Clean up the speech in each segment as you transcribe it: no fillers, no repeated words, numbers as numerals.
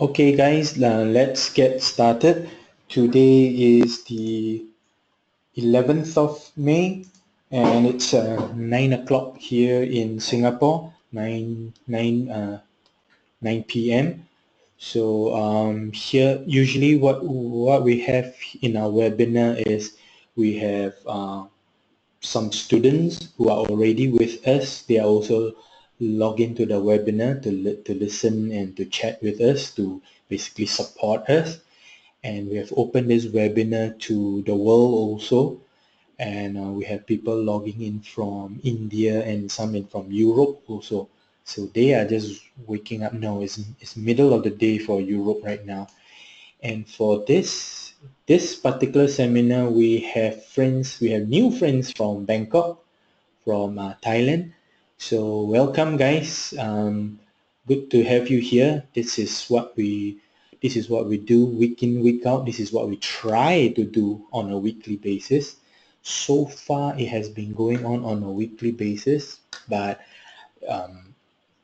Okay guys, let's get started. Today is the 11th of May and it's 9 o'clock here in Singapore, 9 p.m. So here usually what we have in our webinar is we have some students who are already with us. They are also log into the webinar to listen and to chat with us, to basically support us. And we have opened this webinar to the world also, and we have people logging in from India and some in from Europe also. So they are just waking up now. It's middle of the day for Europe right now. And for this particular seminar, we have new friends from Bangkok, from Thailand. So welcome guys. Good to have you here. This is what we do week in, week out. This is what we try to do on a weekly basis. So far it has been going on a weekly basis, but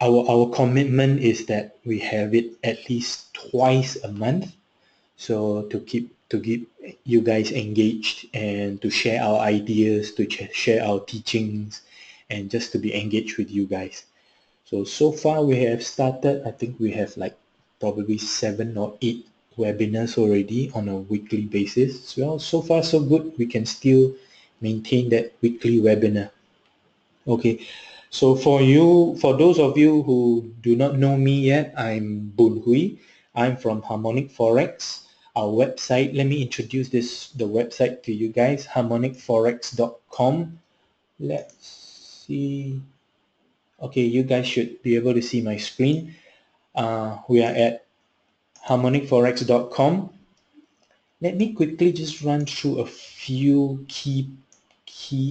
our commitment is that we have it at least twice a month, so to keep you guys engaged and to share our ideas, to share our teachings, and just to be engaged with you guys. So far we have started, I think we have like probably 7 or 8 webinars already on a weekly basis. Well, so far so good. We can still maintain that weekly webinar. Okay, so for those of you who do not know me yet, I'm Boon Hui. I'm from Harmonic Forex. Our website, let me introduce the website to you guys, HarmonicForex.com. Let's see. Okay, you guys should be able to see my screen. We are at HarmonicForex.com. Let me quickly just run through a few key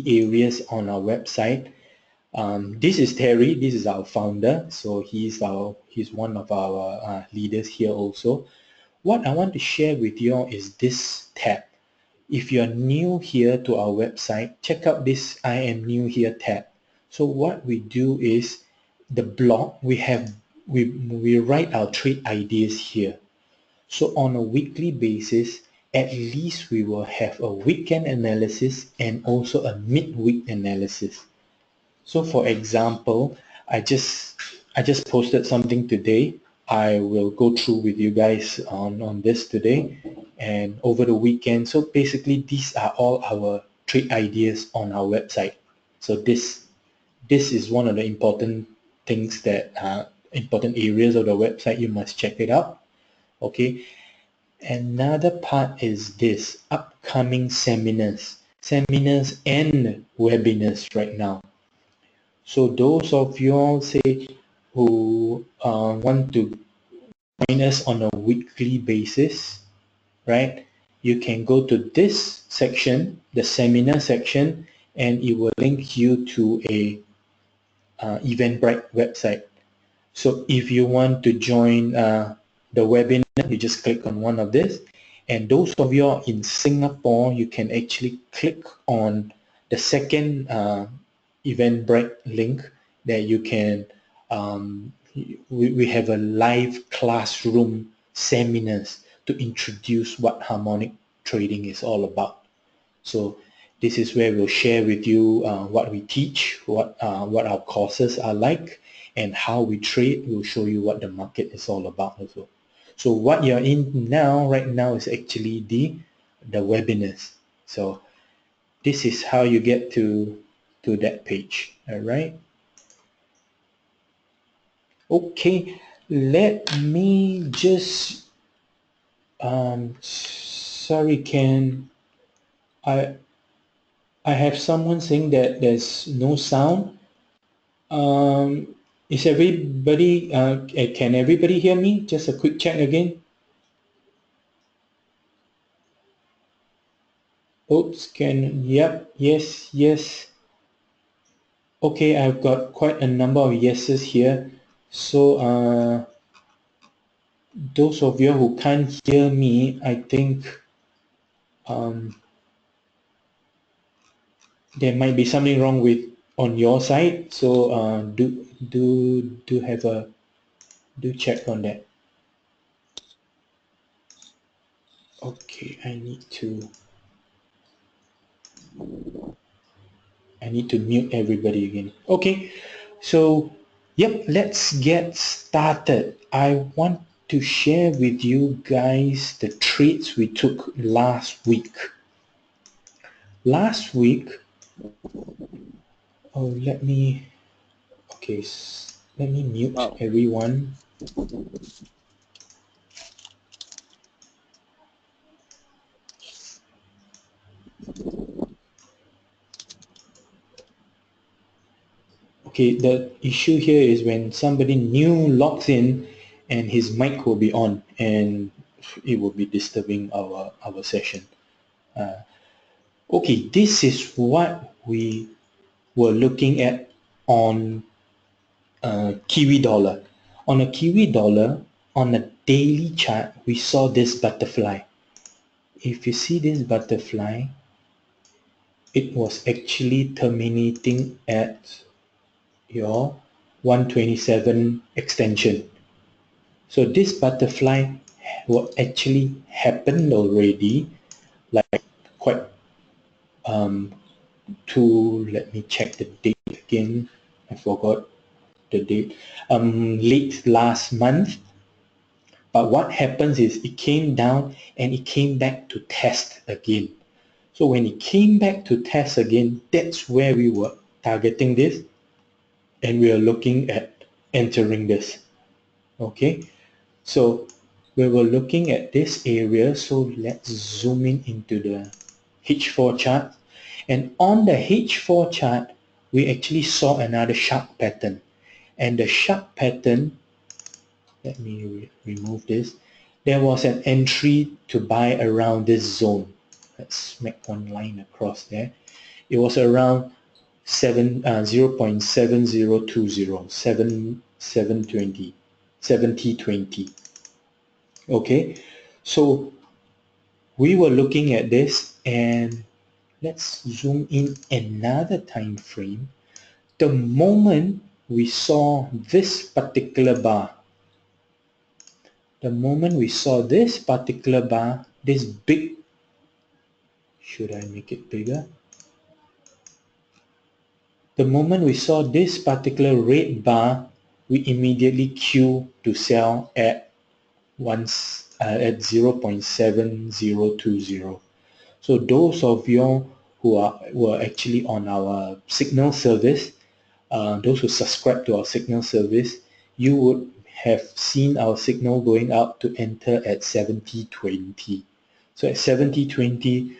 areas on our website. This is Terry. This is our founder. So he's one of our leaders here also. What I want to share with you all is this tab. If you're new here to our website, check out this I am new here tab. So what we do is the blog, we write our trade ideas here. So on a weekly basis, at least we will have a weekend analysis and also a midweek analysis. So for example, I just posted something today. I will go through with you guys on this today and over the weekend. So basically these are all our trade ideas on our website. So this is one of the important things that important areas of the website. You must check it out. Okay. Another part is this upcoming seminars and webinars right now. So those of you all say who want to join us on a weekly basis, right? You can go to this section, the seminar section, and it will link you to a Eventbrite website. So if you want to join the webinar, you just click on one of this. And those of you all in Singapore, you can actually click on the second Eventbrite link that you can, we have a live classroom seminars to introduce what harmonic trading is all about. So this is where we'll share with you what we teach, what our courses are like, and how we trade. We'll show you what the market is all about also. So what you're in now, right now, is actually the webinars. So this is how you get to that page. All right. Okay, let me just sorry, can I have someone saying that there's no sound. Is everybody can everybody hear me? Just a quick check again. Oops, yep, yes. Okay, I've got quite a number of yeses here. So those of you who can't hear me, I think there might be something wrong with on your side. So do check on that. Okay, I need to mute everybody again. Okay, so yep, let's get started. I want to share with you guys the trades we took last week. Last week, oh, okay, let me mute Wow. everyone. Okay, the issue here is when somebody new logs in and his mic will be on and it will be disturbing our session. Okay, this is what we were looking at on Kiwi dollar. On a Kiwi dollar, on a daily chart, we saw this butterfly. If you see this butterfly, it was actually terminating at your 127 extension. So this butterfly what actually happened already, like quite let me check the date again. I forgot the date. Late last month. But what happens is it came down and it came back to test again. So when it came back to test again, that's where we were targeting this and we are looking at entering this. Okay, so we were looking at this area, so let's zoom in into the H4 chart. And on the H4 chart, we actually saw another sharp pattern. And the sharp pattern, let me remove this. There was an entry to buy around this zone. Let's make one line across there. It was around 0.7020, 7020. Okay, so we were looking at this and let's zoom in another time frame. The moment we saw this particular bar, this big, should I make it bigger? The moment we saw this particular red bar, we immediately queue to sell at at 0.7020. So those of you who were actually on our signal service, those who subscribe to our signal service, you would have seen our signal going out to enter at 70.20. So at 70.20,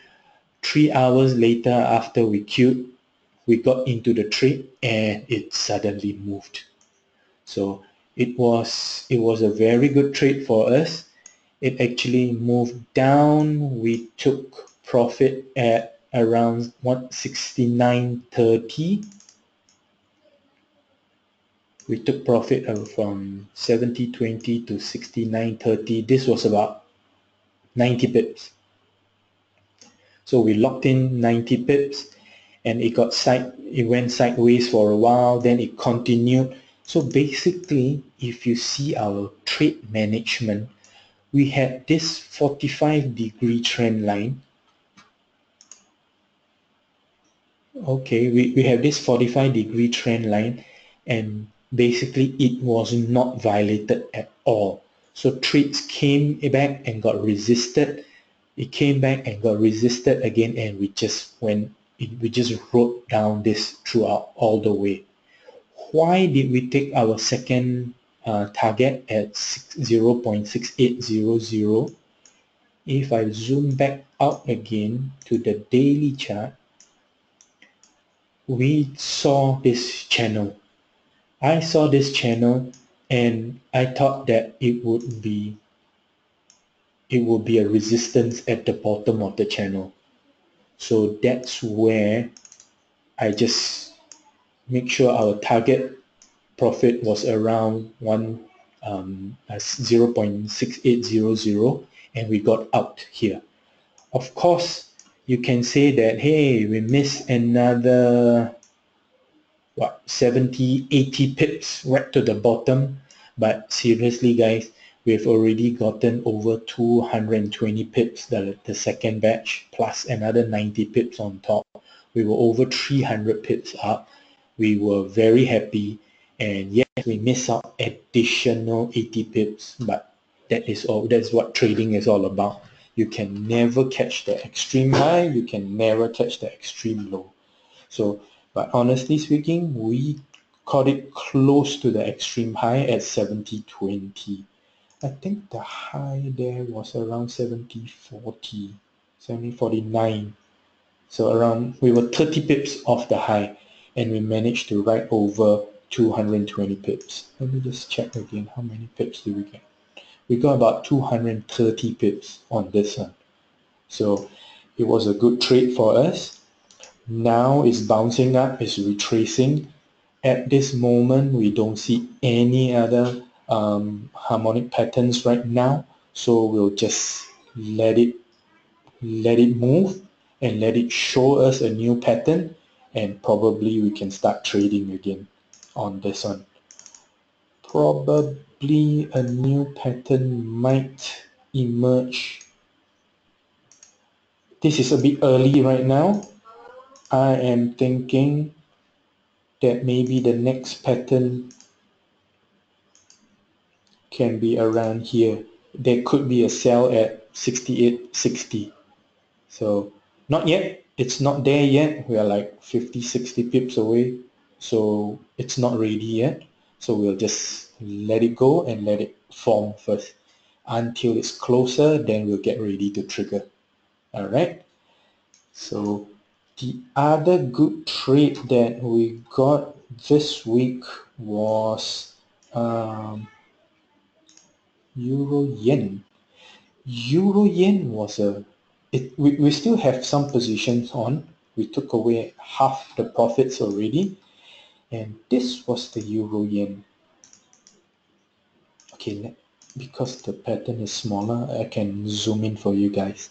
3 hours later after we queued, we got into the trade and it suddenly moved. So it was a very good trade for us. It actually moved down. We took profit at around 169.30. We took profit from 70.20 to 69.30. This was about 90 pips. So we locked in 90 pips and it went sideways for a while, then it continued. So basically, if you see our trade management, we had this 45-degree trend line. Okay, we have this 45-degree trend line and basically it was not violated at all. So trades came back and got resisted. It came back and got resisted again and we just wrote down this throughout all the way. Why did we take our second target at 0.6800? If I zoom back out again to the daily chart, we saw this channel. I saw this channel and I thought that it would be a resistance at the bottom of the channel. So that's where I just make sure our target profit was around 0.6800 and we got out here. Of course, you can say that, hey, we missed another 70, 80 pips right to the bottom. But seriously, guys, we've already gotten over 220 pips, the second batch, plus another 90 pips on top. We were over 300 pips up. We were very happy, and yes, we missed out additional 80 pips, but that is all. That's what trading is all about. You can never catch the extreme high, you can never catch the extreme low. So, but honestly speaking, we caught it close to the extreme high at 70.20. I think the high there was around 70.40, 70.49. So around, we were 30 pips off the high, and we managed to ride over 220 pips. Let me just check again, how many pips did we get? We got about 230 pips on this one. So it was a good trade for us. Now it's bouncing up, it's retracing. At this moment, we don't see any other harmonic patterns right now, so we'll just let it move and let it show us a new pattern, and probably we can start trading again on this one. Probably a new pattern might emerge. This is a bit early right now. I am thinking that maybe the next pattern can be around here. There could be a sell at 68.60. So not yet. It's not there yet. We are like 50, 60 pips away. So it's not ready yet. So we'll just let it go and let it form first. Until it's closer, then we'll get ready to trigger. All right. So the other good trade that we got this week was Euro Yen. Euro Yen was we still have some positions on. We took away half the profits already. And this was the Euro Yen. Okay, because the pattern is smaller, I can zoom in for you guys.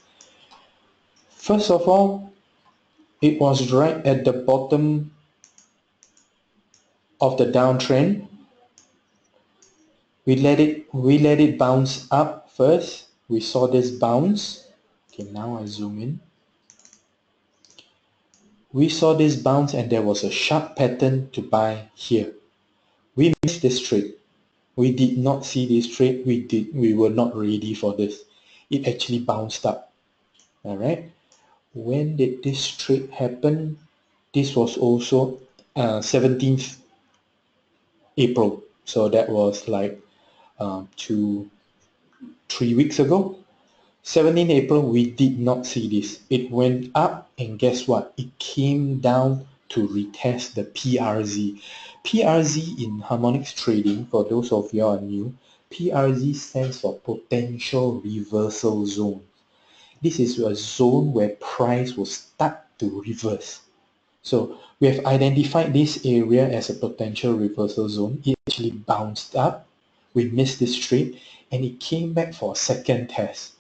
First of all, it was right at the bottom of the downtrend. We let it bounce up first. We saw this bounce. Okay, now I zoom in. We saw this bounce and there was a sharp pattern to buy here. We missed this trade. We did not see this trade. We were not ready for this. It actually bounced up. All right. When did this trade happen? This was also 17th April. So that was like 3 weeks ago. 17 April, we did not see this. It went up, and guess what? It came down to retest the PRZ. PRZ in harmonics trading, for those of you who are new, PRZ stands for potential reversal zone. This is a zone where price will start to reverse. So we have identified this area as a potential reversal zone. It actually bounced up. We missed this trade, and it came back for a second test.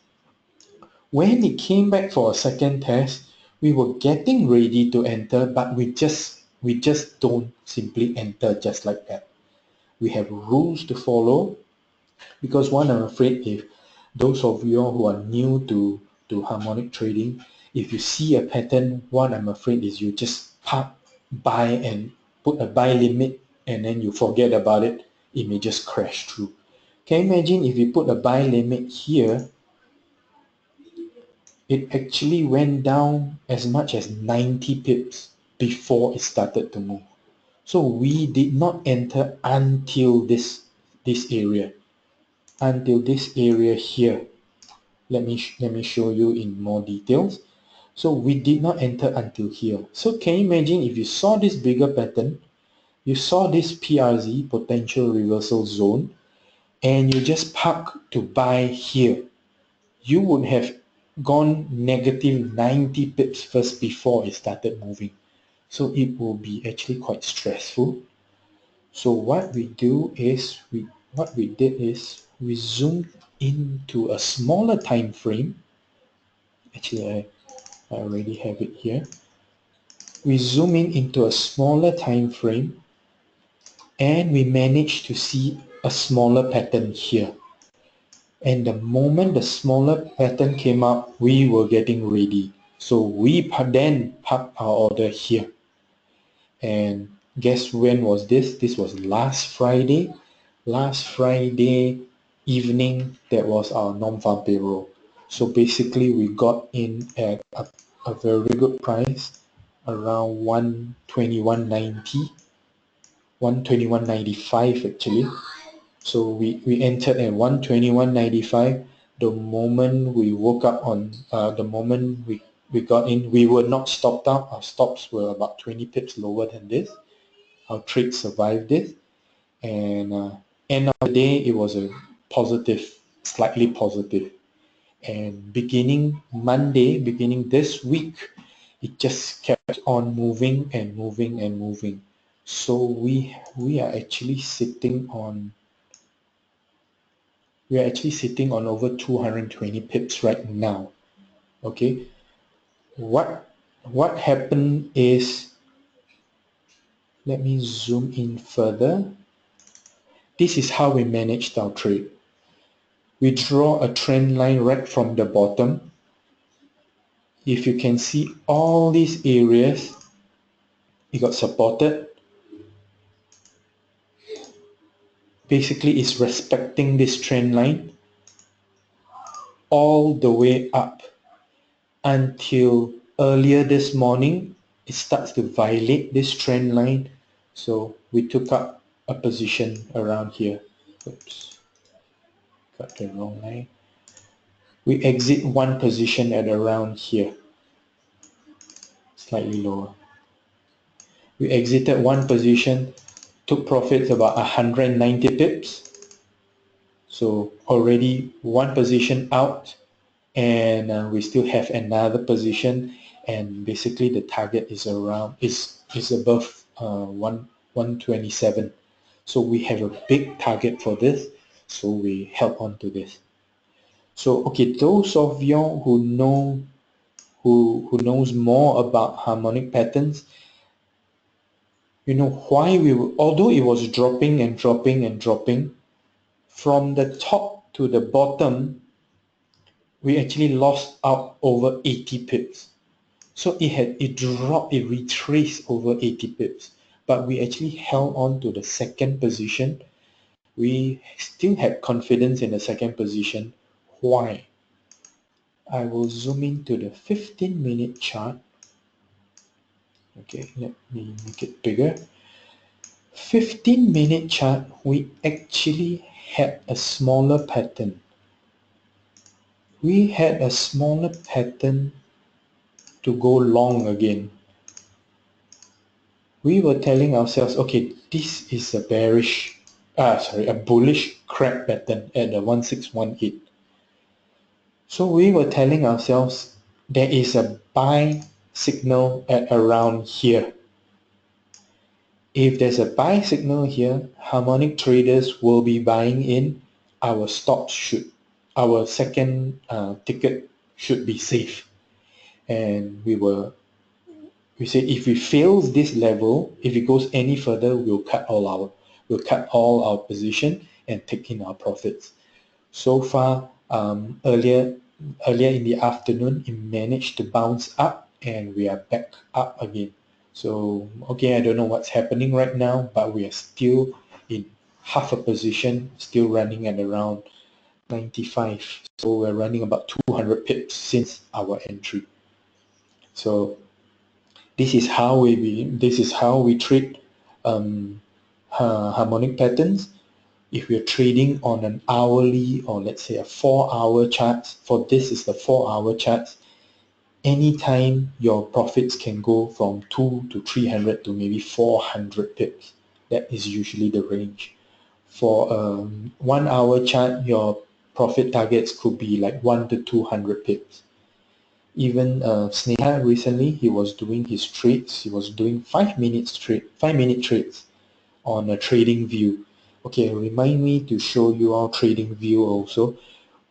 When it came back for a second test, we were getting ready to enter, but we just don't simply enter just like that. We have rules to follow, because one, I'm afraid if those of you who are new to harmonic trading, if you see a pattern, what I'm afraid is you just buy and put a buy limit, and then you forget about it. It may just crash through. Can you imagine if you put a buy limit here? It actually went down as much as 90 pips before it started to move. So we did not enter until this area, here. Let me show you in more details. So we did not enter until here. So can you imagine if you saw this bigger pattern, you saw this PRZ, potential reversal zone, and you just park to buy here, you would have gone negative 90 pips first before it started moving. So it will be actually quite stressful. So what we did is we zoomed into a smaller time frame. Actually, I already have it here. We zoom into a smaller time frame, and we managed to see a smaller pattern here. And the moment the smaller pattern came up, we were getting ready. So we then parked our order here. And guess when was this? This was last Friday. Last Friday evening, that was our non-farm payroll. So basically, we got in at a very good price, around 121.90, 121.95 actually. So we entered at 121.95. The moment we woke up on, the moment we got in, we were not stopped out. Our stops were about 20 pips lower than this. Our trade survived this. And end of the day, it was a positive, slightly positive. And beginning Monday, beginning this week, it just kept on moving and moving and moving. So we are actually sitting on over 220 pips right now. Okay, what happened is, let me zoom in further. This is how we managed our trade. We draw a trend line right from the bottom. If you can see all these areas, it got supported. Basically, it's respecting this trend line all the way up until earlier this morning. It starts to violate this trend line. So we took up a position around here. Oops, got the wrong line. We exit one position at around here, slightly lower. We exited one position, took profits about 190 pips. So already one position out, and we still have another position, and basically the target is around is above 127. So we have a big target for this, so we held on to this. So okay, those of you who know who knows more about harmonic patterns, you know why although it was dropping and dropping and dropping, from the top to the bottom, we actually lost out over 80 pips. So it dropped, it retraced over 80 pips, but we actually held on to the second position. We still had confidence in the second position. Why? I will zoom into the 15-minute chart. Okay, let me make it bigger. 15-minute chart, we actually had a smaller pattern. We had a smaller pattern to go long again. We were telling ourselves, okay, this is a a bullish crab pattern at the 1618. So we were telling ourselves there is a buy signal at around here. If there's a buy signal here, harmonic traders will be buying in. Our our second ticket should be safe. And we say if we fails this level, if it goes any further, we'll cut all our position and take in our profits. So far, earlier in the afternoon, it managed to bounce up, and we are back up again. So okay, I don't know what's happening right now, but we are still in half a position, still running at around 95. So we're running about 200 pips since our entry. So this is how we treat harmonic patterns. If we're trading on an hourly, or let's say a 4-hour chart, for this is the 4-hour charts, anytime your profits can go from 2 to 300 to maybe 400 pips. That is usually the range. For a 1-hour chart, your profit targets could be like 1 to 200 pips. Even Sneha recently, he was doing his trades. He was doing 5-minute trades on a trading view. Okay, remind me to show you our trading view also.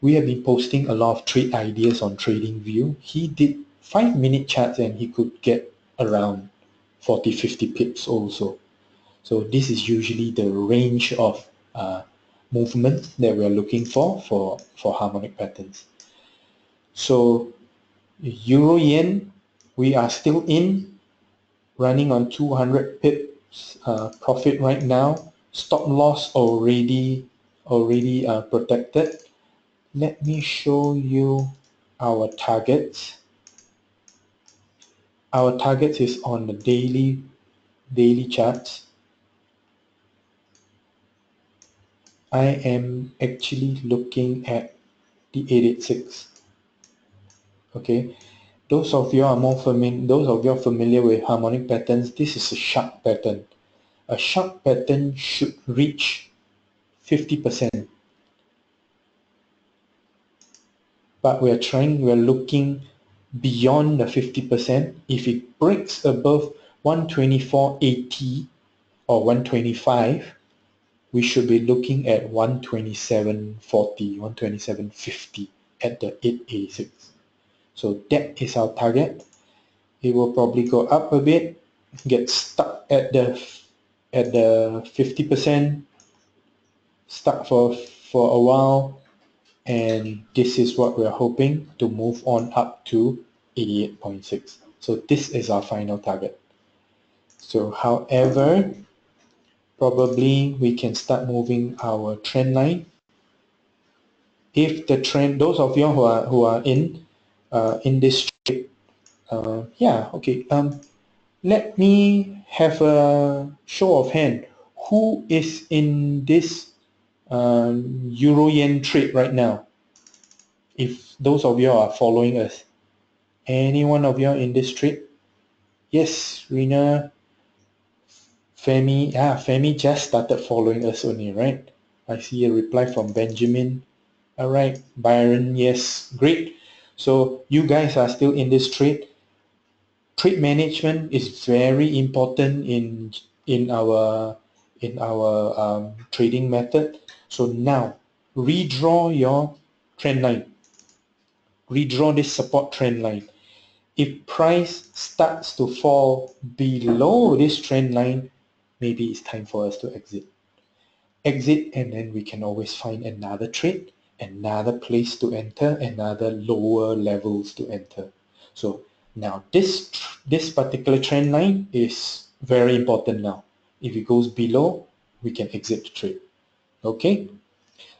We have been posting a lot of trade ideas on trading view. He did 5-minute charts and he could get around 40-50 pips also. So this is usually the range of movement that we're looking for harmonic patterns. So Euro Yen, we are still in, running on 200 pips profit right now. Stop loss already protected. Let me show you our targets. Our target is on the daily charts. I am actually looking at the 886. Okay, those of you are familiar with harmonic patterns, this is a sharp pattern. A sharp pattern should reach 50%. But we're looking beyond the 50%. If it breaks above 124.80 or 125, we should be looking at 127.40, 127.50 at the 886. So that is our target. It will probably go up a bit, get stuck at the 50%, stuck for a while, and this is what we're hoping to move on up to 88.6. So this is our final target. So however, probably we can start moving our trend line. If the trend, those of you who are in this trade, yeah, okay. Let me have a show of hand. Who is in this Euro Yen trade right now? If those of you are following us, any one of you in this trade? Yes, Rina, Femi. Femi just started following us only, right? I see a reply from Benjamin. All right, Byron. Yes, great. So you guys are still in this trade. Trade management is very important in our trading method. So now redraw your trend line. Redraw this support trend line. If price starts to fall below this trend line, maybe it's time for us to exit. Exit, and then we can always find another trade, another place to enter, another lower levels to enter. So now this particular trend line is very important now. If it goes below, we can exit the trade. Okay,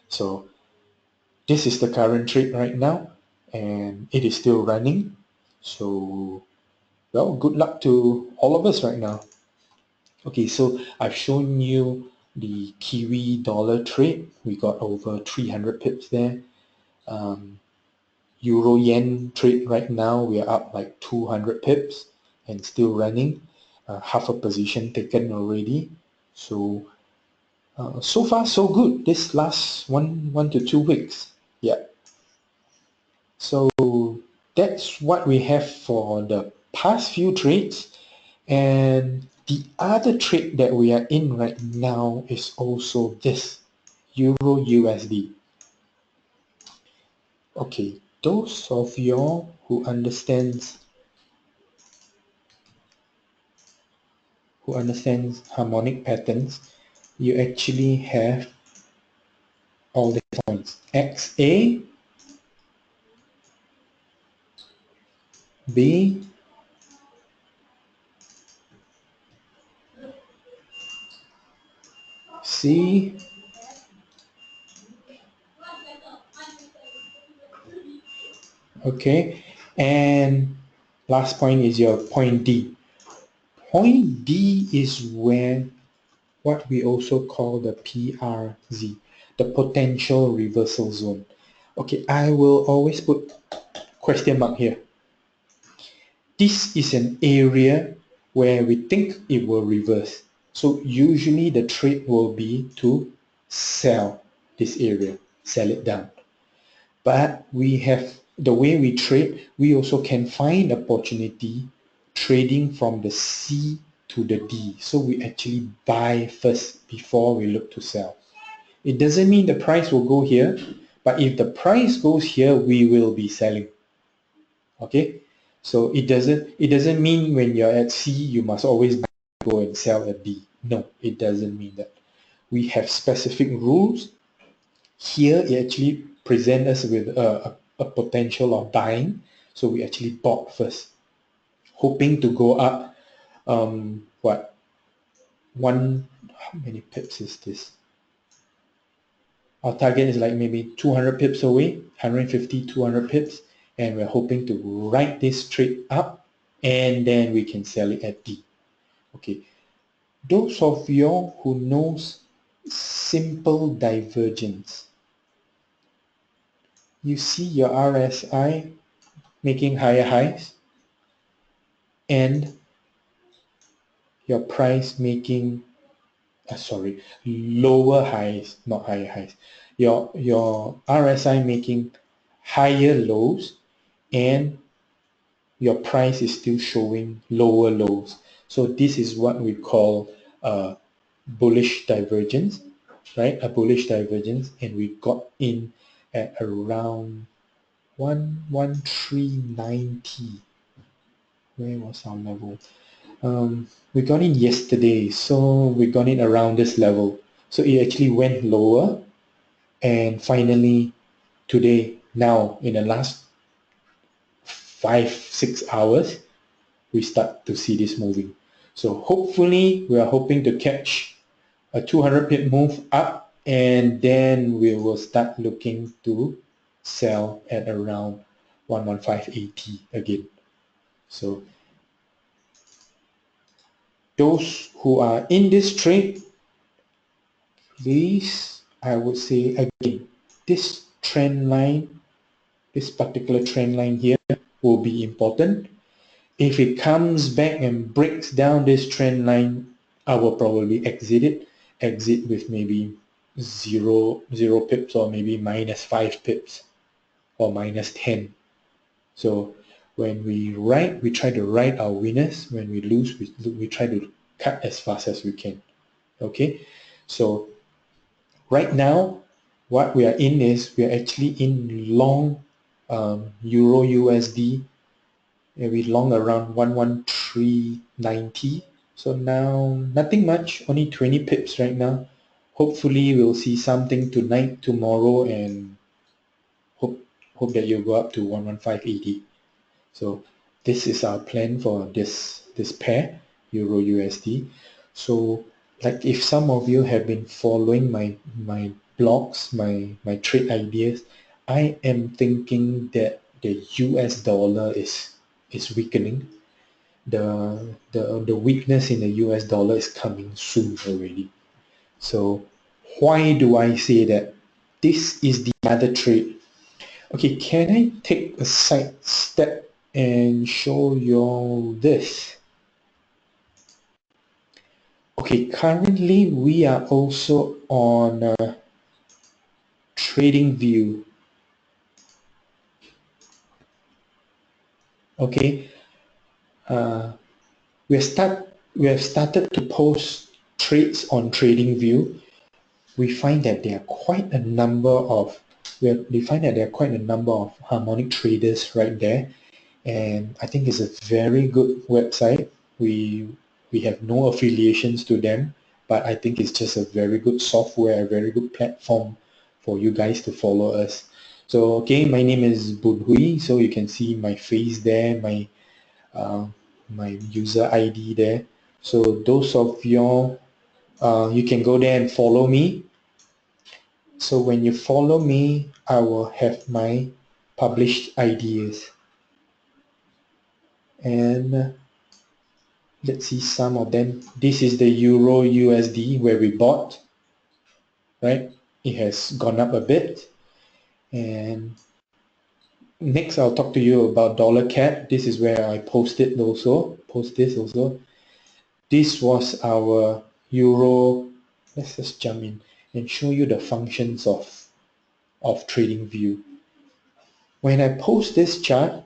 so this is the current trade right now, and it is still running. So well, good luck to all of us right now. Okay, so I've shown you the Kiwi dollar trade. We got over 300 pips there. Euro Yen trade right now, we are up like 200 pips and still running. Half a position taken already. So so far so good. This last one to 2 weeks. Yeah. So that's what we have for the past few trades. And the other trade that we are in right now is also this Euro USD. Okay, those of y'all who understands harmonic patterns, you actually have all the points. XA, B, C, okay, and last point is your point D. Point D is where what we also call the PRZ, the potential reversal zone. Okay, I will always put question mark here. This is an area where we think it will reverse. So usually the trade will be to sell this area, sell it down. But we have, the way we trade, we also can find opportunity trading from the C to the D. So we actually buy first before we look to sell. It doesn't mean the price will go here, but if the price goes here, we will be selling. Okay, so it doesn't mean when you're at C you must always go and sell at D. No, it doesn't mean that. We have specific rules Here it actually presents us with a potential of buying, so we actually bought first, hoping to go up. What one? How many pips is this? Our target is like maybe 200 pips away, 150, 200 pips, and we're hoping to ride this trade up, and then we can sell it at D. Okay, those of you who knows simple divergence, you see your RSI making higher highs and your price making lower highs, not higher highs. Your RSI making higher lows and your price is still showing lower lows. So this is what we call a bullish divergence, right? A bullish divergence, and we got in at around 11390. Where was our level? We got in yesterday, so we got in around this level. So it actually went lower, and finally today, now in the last 5-6 hours, we start to see this moving. So hopefully we are hoping to catch a 200 pip move up, and then we will start looking to sell at around 11580 again. So those who are in this trade, please, I would say again, this trend line, this particular trend line here will be important. If it comes back and breaks down this trend line, I will probably exit with maybe zero pips, or maybe -5 pips or -10. So when we ride, we try to ride our winners. When we lose, we try to cut as fast as we can. Okay, so right now what we are in is we are actually in long Euro USD, and we long around 11390. So now nothing much, only 20 pips right now. Hopefully we'll see something tonight, tomorrow, and hope that you'll go up to 11580. So this is our plan for this pair, Euro USD. So like if some of you have been following my blogs, my trade ideas, I am thinking that the US dollar is weakening. The weakness in the US dollar is coming soon already. So why do I say that? This is the other trade. Okay, can I take a side step and show you this? Okay, currently we are also on trading view. Okay, we have started to post trades on trading view. We find that there are quite a number of harmonic traders right there, and I think it's a very good website. We have no affiliations to them, but I think it's just a very good software, a very good platform for you guys to follow us. So okay, my name is Bun Hui, so you can see my face there, my user ID there. So those of y'all, you can go there and follow me. So when you follow me, I will have my published ideas. And let's see some of them. This is the Euro USD where we bought, right? It has gone up a bit. And next I'll talk to you about dollar CAD. This is where I post this also. This was our Euro. Let's just jump in and show you the functions of trading view. When I post this chart,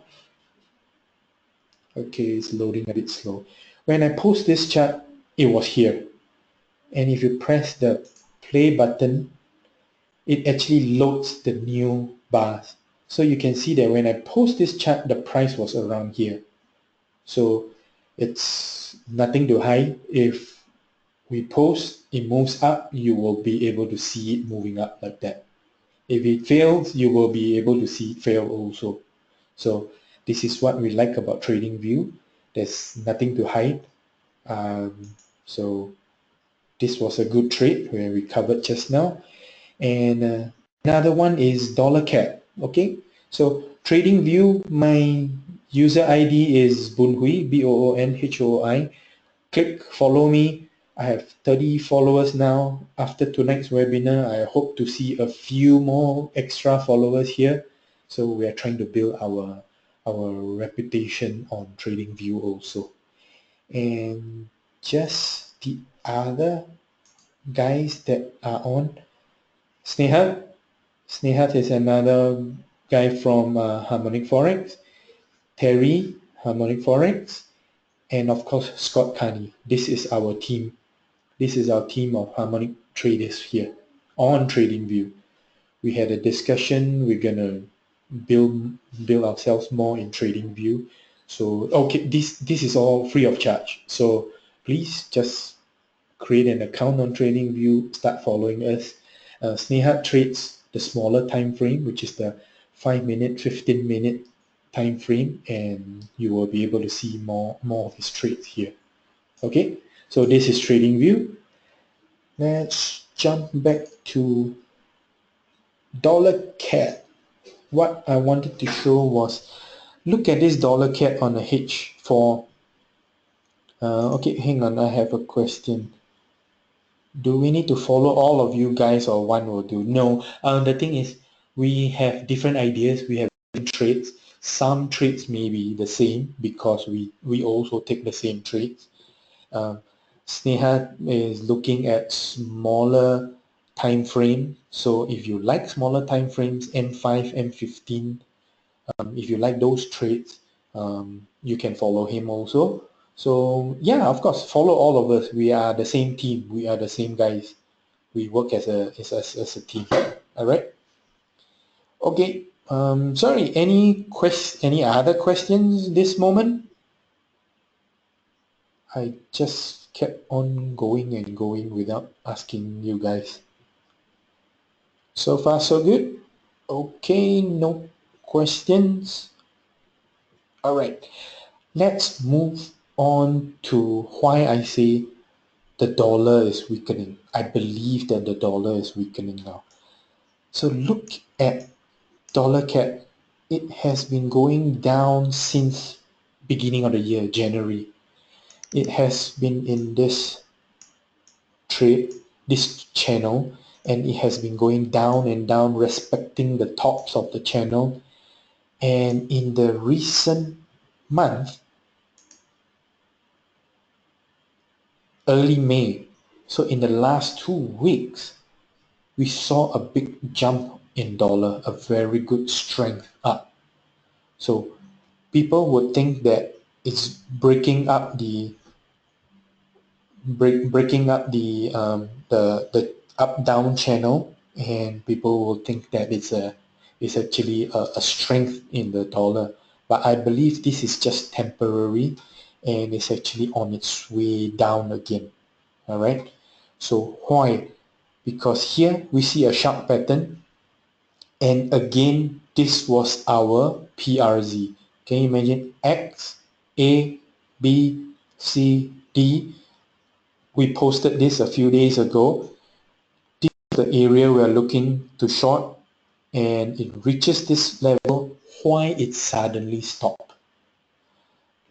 okay, it's loading a bit slow. When I post this chart, it was here. And if you press the play button, it actually loads the new bars. So you can see that when I post this chart, the price was around here. So it's nothing to hide. If we post, it moves up, you will be able to see it moving up like that. If it fails, you will be able to see it fail also. So this is what we like about TradingView. There's nothing to hide. So this was a good trade where we covered just now. And another one is dollar CAD. Okay, so TradingView, my user ID is Boonhui, Boonhoi. Click follow me. I have 30 followers now. After tonight's webinar, I hope to see a few more extra followers here. So we are trying to build our reputation on TradingView also. And just the other guys that are on, Sneha. Sneha is another guy from HarmonicForex. Terry, HarmonicForex. And of course, Scott Carney. This is our team. This is our team of Harmonic traders here on TradingView. We had a discussion. We're gonna build ourselves more in TradingView. So okay, this is all free of charge. So please just create an account on TradingView, start following us. Sneha trades the smaller time frame, which is the 5-minute, 15-minute time frame, and you will be able to see more of his trades here. Okay, so this is TradingView. Let's jump back to dollar CAD. What I wanted to show was, look at this dollar CAD on a H4. Okay, hang on, I have a question. Do we need to follow all of you guys or one will do? No, the thing is, we have different ideas, we have different trades. Some trades may be the same because we also take the same trades. Sneha is looking at smaller time frame. So if you like smaller time frames, M5, M15, if you like those trades, you can follow him also. So yeah, of course, follow all of us. We are the same team. We are the same guys. We work as a team. All right. Okay. Sorry. Any other questions this moment? I just kept on going and going without asking you guys. So far, so good? Okay, no questions. All right, let's move on to why I say the dollar is weakening. I believe that the dollar is weakening now. So look at dollar CAD. It has been going down since beginning of the year, January. It has been in this trade, this channel, and it has been going down and down, respecting the tops of the channel. And in the recent month, early May, so in the last 2 weeks, we saw a big jump in dollar, a very good strength up. So people would think that it's breaking up the up down channel, and people will think that it's actually a strength in the dollar. But I believe this is just temporary, and it's actually on its way down again. All right. So why? Because here we see a sharp pattern, and again this was our PRZ. Can you imagine X, A, B, C, D? We posted this a few days ago. This is the area we are looking to short, and it reaches this level. Why it suddenly stopped?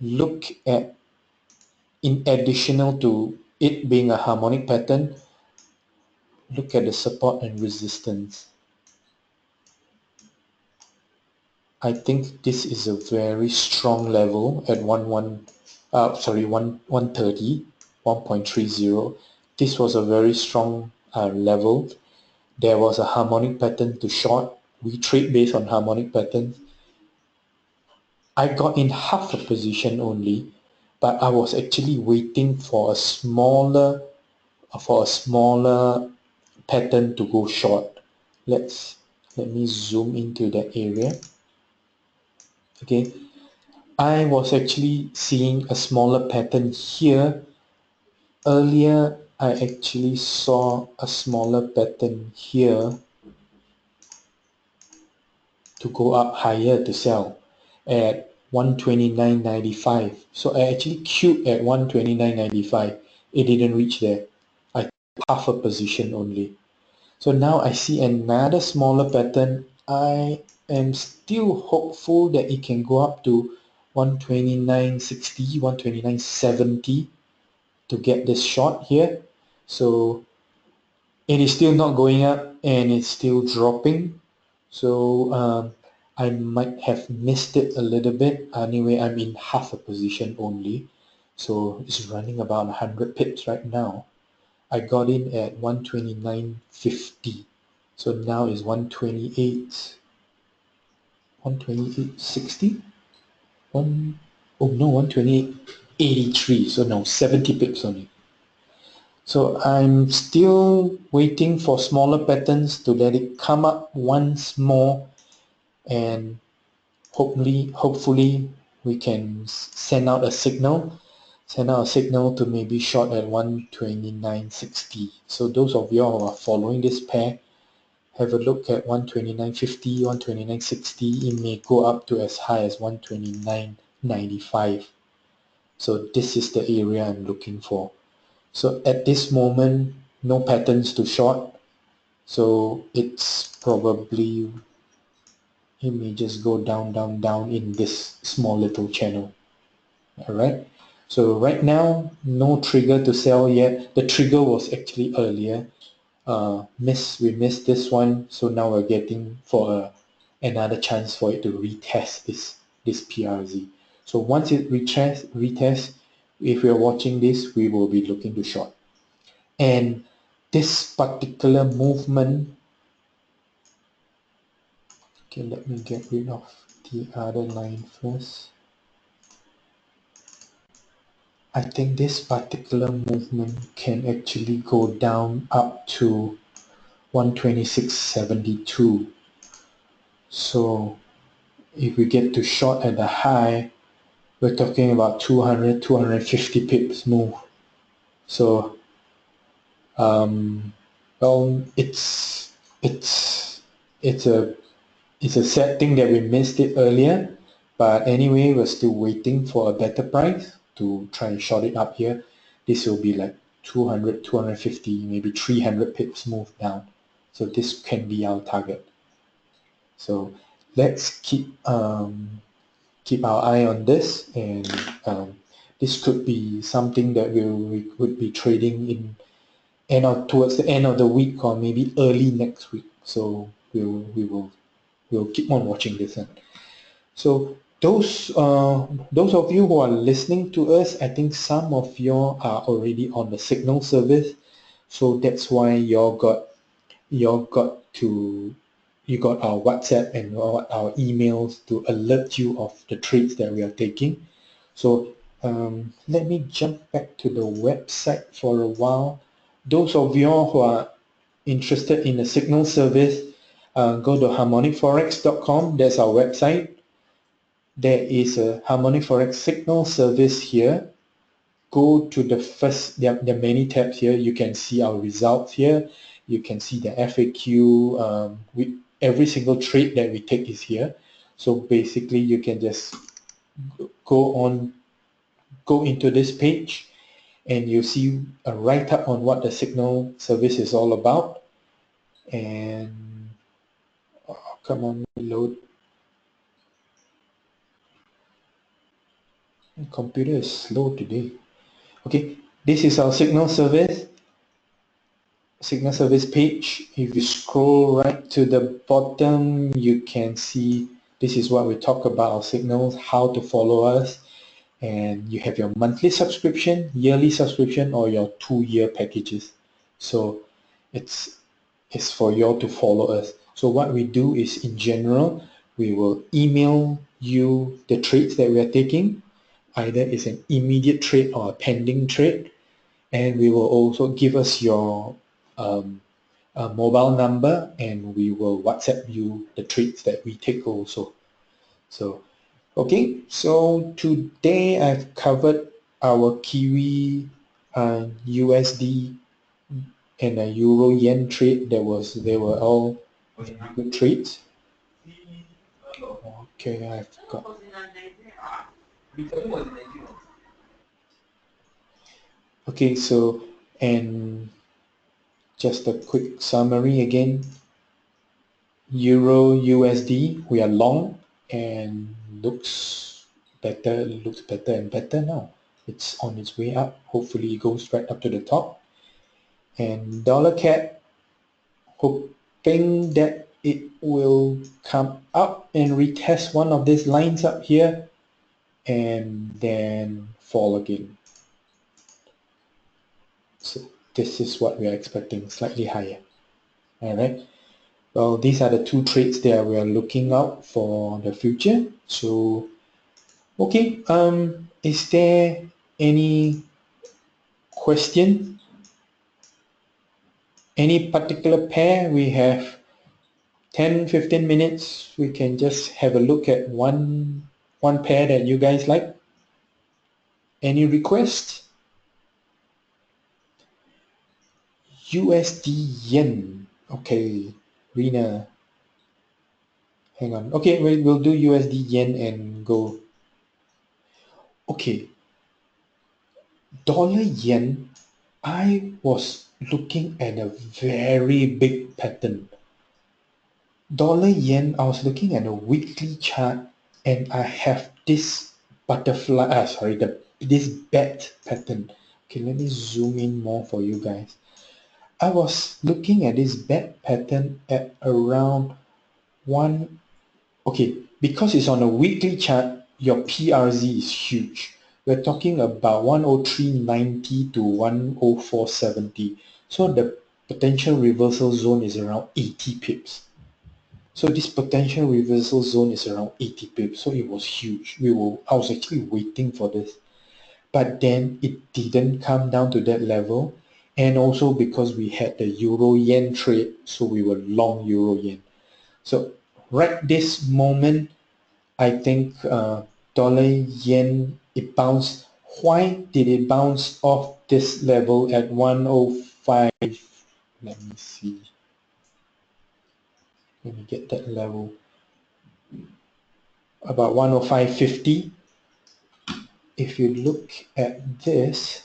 Look at, in additional to it being a harmonic pattern, look at the support and resistance. I think this is a very strong level at 130, 1.30. This was a very strong level. There was a harmonic pattern to short. We trade based on harmonic patterns. I got in half a position only, but I was actually waiting for a smaller pattern to go short. Let me zoom into that area. Okay, I was actually seeing a smaller pattern here. Earlier, I actually saw a smaller pattern here. to go up higher to sell at 129.95. So I actually queued at 129.95. It didn't reach there. I took half a position only. So now I see another smaller pattern. I am still hopeful that it can go up to 129.60, 129.70 to get this short here. So it is still not going up and it's still dropping. So I might have missed it a little bit. Anyway, I'm in half a position only. So it's running about 100 pips right now. I got in at 129.50. So now is 128, 128.60? Oh no, 128.83. So now 70 pips only. So I'm still waiting for smaller patterns to let it come up once more, and hopefully we can send out a signal to maybe short at 129.60. So those of you who are following this pair, have a look at 129.50, 129.60. It may go up to as high as 129.95. So this is the area I'm looking for. So at this moment, no patterns to short. So it's probably, it may just go down, down, down in this small little channel. All right. So right now, no trigger to sell yet. The trigger was actually earlier. We missed this one. So now we're getting for another chance for it to retest this PRZ. So once it retest, if we're watching this, we will be looking to short. And this particular movement, okay, let me get rid of the other line first. I think this particular movement can actually go down up to 126.72. So if we get to short at the high, we're talking about 200, 250 pips move. So well, it's a sad thing that we missed it earlier, but anyway, we're still waiting for a better price to try and short it up here. This will be like 200, 250, maybe 300 pips move down. So this can be our target. So let's keep our eye on this, and this could be something that we would be trading in towards the end of the week or maybe early next week. So we'll keep on watching this. So those of you who are listening to us, I think some of you are already on the signal service. So that's why you got our WhatsApp and our emails to alert you of the trades that we are taking. So let me jump back to the website for a while. Those of you who are interested in the signal service, go to HarmonicForex.com. That's our website. There is a HarmonicForex signal service here. Go to the first, there are many tabs here. You can see our results here. You can see the FAQ. Every single trade that we take is here. So basically you can just go into this page and you see a write-up on what the signal service is all about. And come on, load. The computer is slow today. Okay, this is our signal service page. If you scroll right to the bottom, you can see this is what we talk about, our signals, how to follow us, and you have your monthly subscription, yearly subscription, or your 2-year packages. So it's for you all to follow us. So what we do is, in general, we will email you the trades that we are taking. Either it's an immediate trade or a pending trade, and we will also give us your mobile number, and we will WhatsApp you the trades that we take also. So okay, so today I've covered our Kiwi, USD, and a Euro Yen trade. They were all good trades. Okay, I've got. Okay, so, and just a quick summary again. Euro USD, we are long and looks better and better now. It's on its way up. Hopefully it goes right up to the top. And dollar CAD, hoping that it will come up and retest one of these lines up here and then fall again. So this is what we are expecting, slightly higher. All right. Well, these are the two trades that we are looking out for the future. So, okay. Is there any question? Any particular pair? We have 10-15 minutes. We can just have a look at one pair that you guys like. Any request? USD yen. Okay, Rena. Hang on. Okay, we'll do USD yen and go. Okay, dollar yen. I was looking at a very big pattern. Dollar yen, I was looking at a weekly chart and I have this butterfly, this bat pattern. Okay, let me zoom in more for you guys. I was looking at this bat pattern at around one, okay, because it's on a weekly chart, your PRZ is huge. We're talking about 103.90 to 104.70. So the potential reversal zone is around 80 pips. So this potential reversal zone is around 80 pips. So it was huge. I was actually waiting for this. But then it didn't come down to that level. And also because we had the Euro Yen trade, so we were long Euro Yen. So right this moment, I think dollar yen, it bounced. Why did it bounce off this level at 105? Let me see. Let me get that level. About 105.50. If you look at this,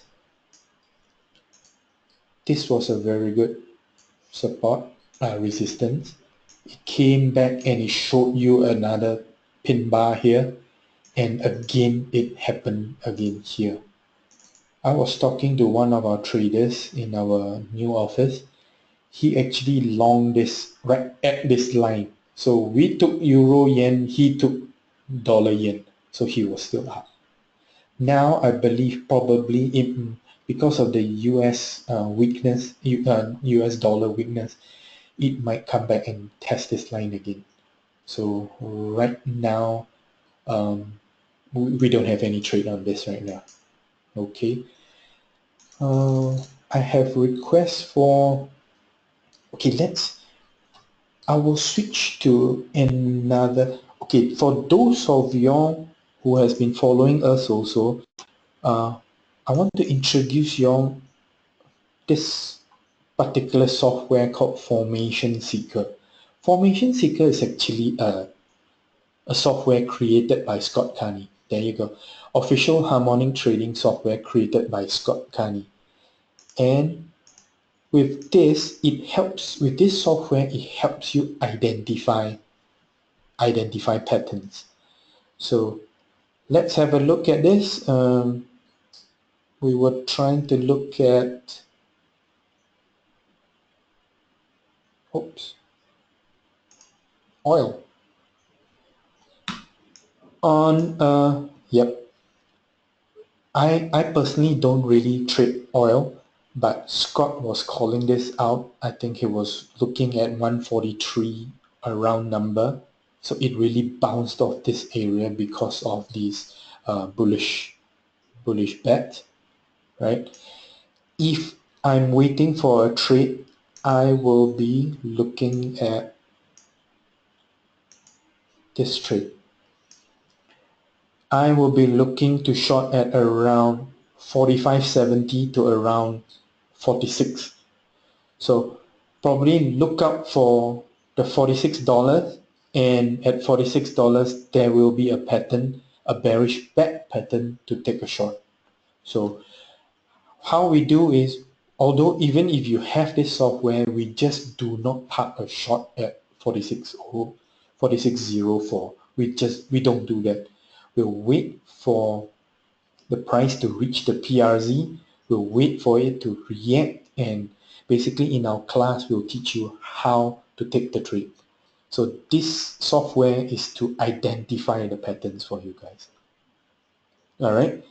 this was a very good support, resistance. It came back and it showed you another pin bar here, and again it happened again here. I was talking to one of our traders in our new office. He actually longed this right at this line. So we took euro yen, he took dollar yen. So he was still up. Now I believe probably because of the US weakness, US dollar weakness, it might come back and test this line again. So right now, we don't have any trade on this right now. Okay. I have requests for, okay, I will switch to another, okay, for those of y'all who has been following us also, I want to introduce y'all this particular software called Formation Seeker. Formation Seeker is actually a software created by Scott Carney. There you go. Official harmonic trading software created by Scott Carney. And with this, with this software, it helps you identify patterns. So let's have a look at this. We were trying to look at, oil. Yep. I personally don't really trade oil, but Scott was calling this out. I think he was looking at 143, a round number. So it really bounced off this area because of these bullish bet, right? If I'm waiting for a trade, I will be looking at this trade. I will be looking to short at around 45.70 to around 46. So probably look out for the $46 and at $46 there will be a pattern, a bearish back pattern to take a short. So how we do is, although even if you have this software, we just do not park a short at 46.04. We don't do that. We'll wait for the price to reach the PRZ. We'll wait for it to react, and basically in our class we'll teach you how to take the trade. So this software is to identify the patterns for you guys. Alright,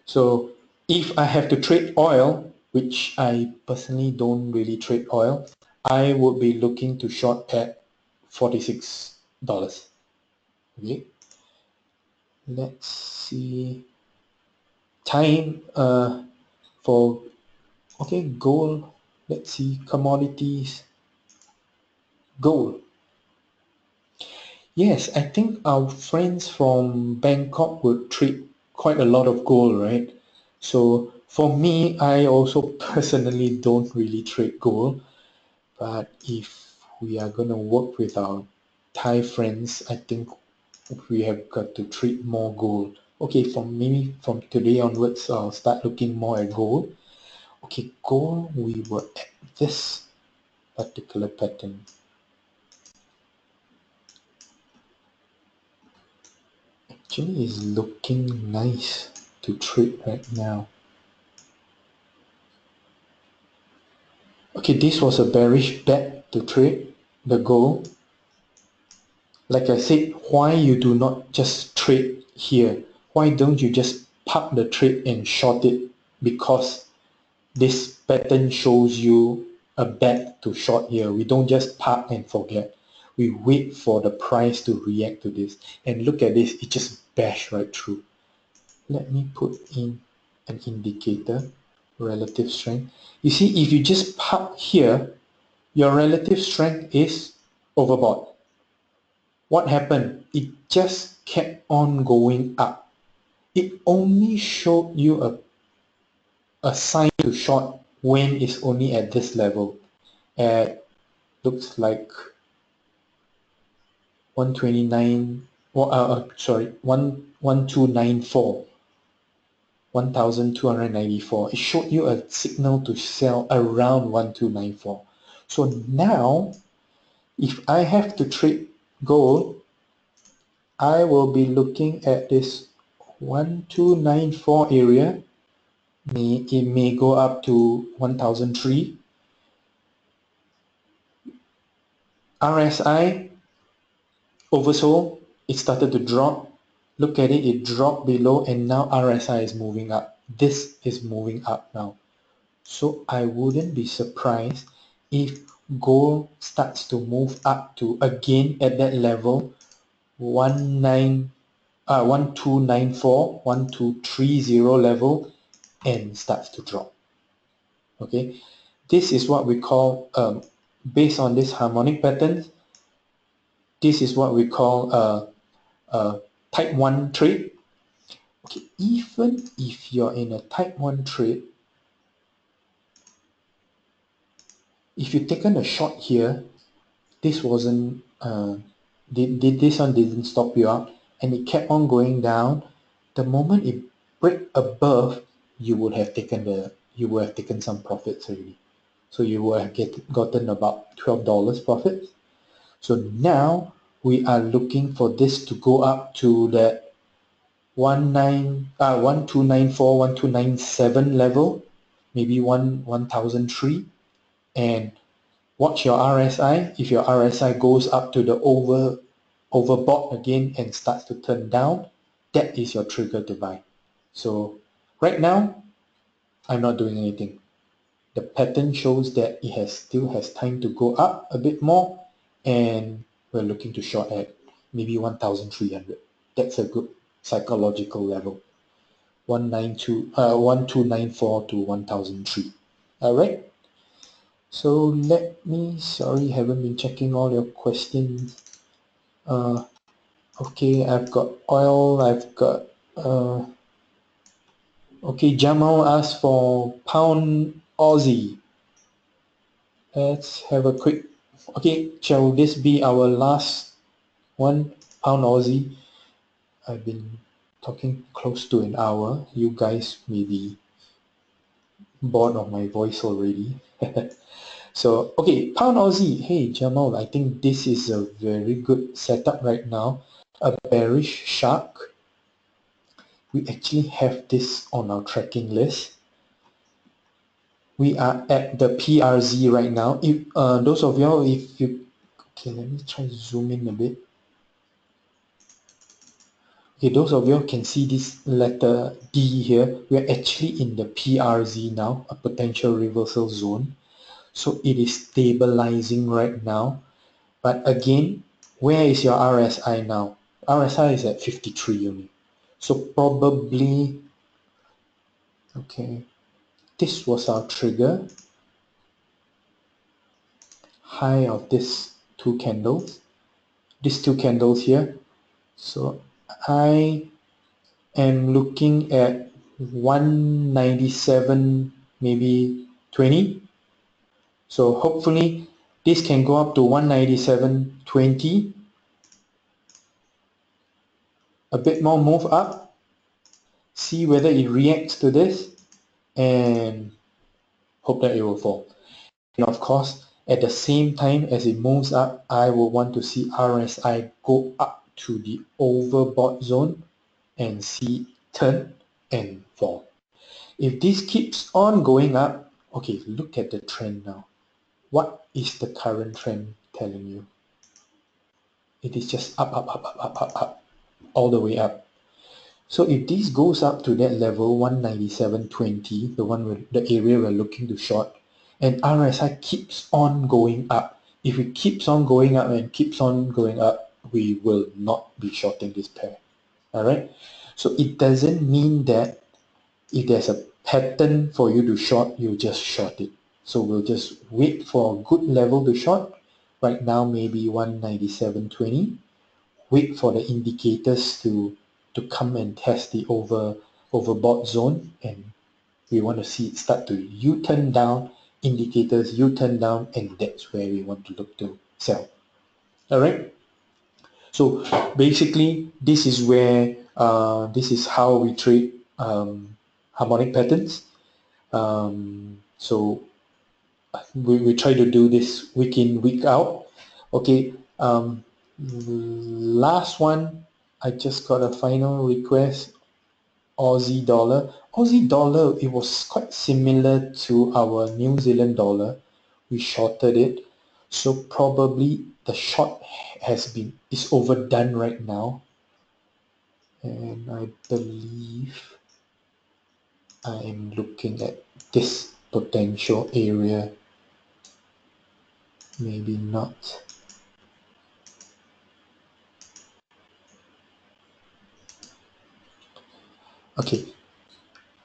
so if I have to trade oil, which I personally don't really trade oil, I would be looking to short at $46. Okay, let's see time for gold. Let's see commodities. Gold. Yes, I think our friends from Bangkok would trade quite a lot of gold, right? So for me, I also personally don't really trade gold, but if we are going to work with our Thai friends, I think we have got to trade more gold. Okay, for me, from today onwards, I'll start looking more at gold. Okay, gold, we were at this particular pattern. Actually, is looking nice to trade right now. Okay, this was a bearish bet to trade the gold. Like I said, why you do not just trade here? Why don't you just park the trade and short it? Because this pattern shows you a bet to short here. We don't just park and forget. We wait for the price to react to this. And look at this, it just bashed right through. Let me put in an indicator, relative strength. You see, if you just park here, your relative strength is overbought. What happened? It just kept on going up. It only showed you a sign to short when it's only at this level. At looks like 129, sorry, 1294. 1294. It showed you a signal to sell around 1294. So now, if I have to trade gold, I will be looking at this 1294 area. It may go up to 1003. RSI oversold, it started to drop. Look at it, it dropped below, and now RSI is moving up. This is moving up now. So I wouldn't be surprised if gold starts to move up to, again at that level, 1294, 1230 level, and starts to drop. Okay, this is what we call, based on this harmonic pattern, this is what we call a type 1 trade. Okay, even if you're in a type 1 trade, if you've taken a short here, this wasn't this one didn't stop you up, and it kept on going down. The moment it break above, you would have taken some profits already. So you would have gotten about $12 profits. So now we are looking for this to go up to that 1294, 1297 level, maybe 1003, and watch your RSI. If your RSI goes up to the overbought again and starts to turn down, that is your trigger to buy. So right now, I'm not doing anything. The pattern shows that it still has time to go up a bit more, and we're looking to short at maybe 1,300. That's a good psychological level. 1294 to 1003. All right. So let me, sorry, haven't been checking all your questions. Okay, I've got oil, I've got, okay, Jamal asked for pound Aussie. Let's have a quick, okay, shall this be our last £1 Aussie. I've been talking close to an hour. You guys may be bored of my voice already. So, okay, pound Aussie. Hey, Jamal, I think this is a very good setup right now. A bearish shark. We actually have this on our tracking list. We are at the PRZ right now. If those of y'all, if you, okay, let me try to zoom in a bit. Okay, those of you can see this letter D here. We're actually in the PRZ now, a potential reversal zone. So it is stabilizing right now. But again, where is your RSI now? RSI is at 53 only. So probably, okay, this was our trigger. High of these two candles. These two candles here. So I am looking at 197, maybe 20. So hopefully this can go up to 197.20. A bit more move up. See whether it reacts to this and hope that it will fall. And of course, at the same time as it moves up, I will want to see RSI go up to the overbought zone and see turn and fall. If this keeps on going up, okay, look at the trend now. What is the current trend telling you? It is just up, up, up, up, up, up, up, all the way up. So if this goes up to that level, 197.20, the area we're looking to short, and RSI keeps on going up, if it keeps on going up and keeps on going up, we will not be shorting this pair. All right. So it doesn't mean that if there's a pattern for you to short, you just short it. So we'll just wait for a good level to short. Right now, maybe 197.20. Wait for the indicators to come and test the overbought zone, and we want to see it start to U-turn down, indicators U-turn down, and that's where we want to look to sell. All right. So basically, this is where this is how we trade harmonic patterns. So we try to do this week in, week out. Okay, last one, I just got a final request, Aussie dollar. Aussie dollar, it was quite similar to our New Zealand dollar. We shorted it. So probably the short is overdone right now. And I believe I am looking at this potential area. Maybe not. Okay,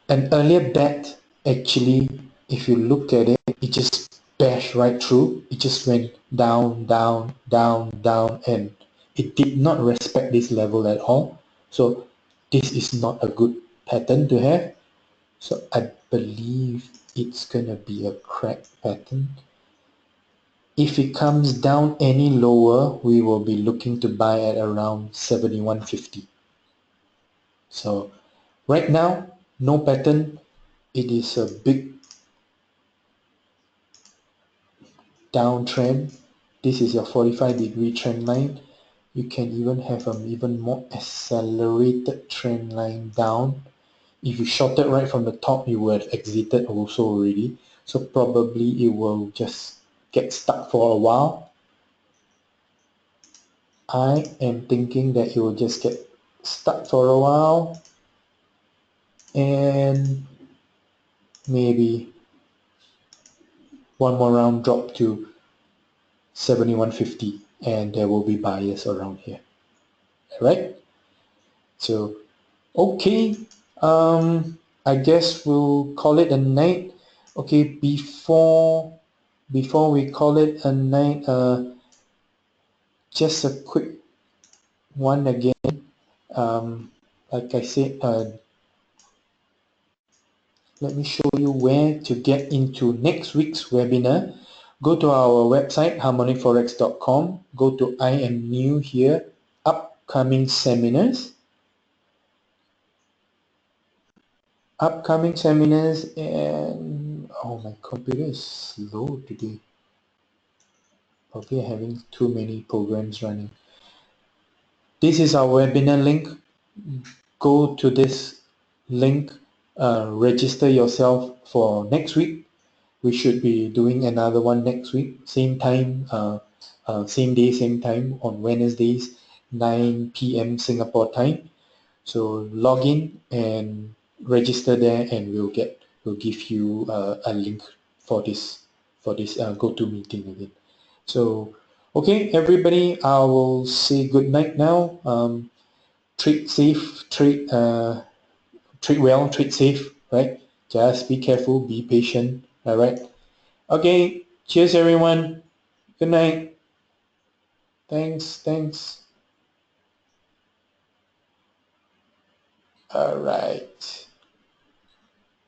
an earlier bet, actually, if you look at it, it just bashed right through. It just went down, down, down, down, and it did not respect this level at all. So this is not a good pattern to have. So I believe it's gonna be a crack pattern. If it comes down any lower, we will be looking to buy at around 71.50. So right now, no pattern. It is a big downtrend. This is your 45-degree trend line. You can even have an even more accelerated trend line down. If you shorted right from the top, you would have exited also already. So probably it will just get stuck for a while. I am thinking that it will just get stuck for a while and maybe one more round drop to 71.50 and there will be buyers around here. All right? So, okay, I guess we'll call it a night. Okay, before we call it a night, just a quick one again. Like I said, let me show you where to get into next week's webinar. Go to our website, HarmonicForex.com. Go to I am new here. upcoming seminars, and oh, my computer is slow today. Probably having too many programs running. This is our webinar link. Go to this link, register yourself for next week. We should be doing another one next week, same time, same day, same time on Wednesdays, 9 p.m. Singapore time. So log in and register there, and we'll give you a link for this GoToMeeting again. So okay, everybody, I will say good night now. Treat safe, treat well, treat safe, right? Just be careful, be patient, all right? Okay, cheers everyone. Good night. Thanks. All right.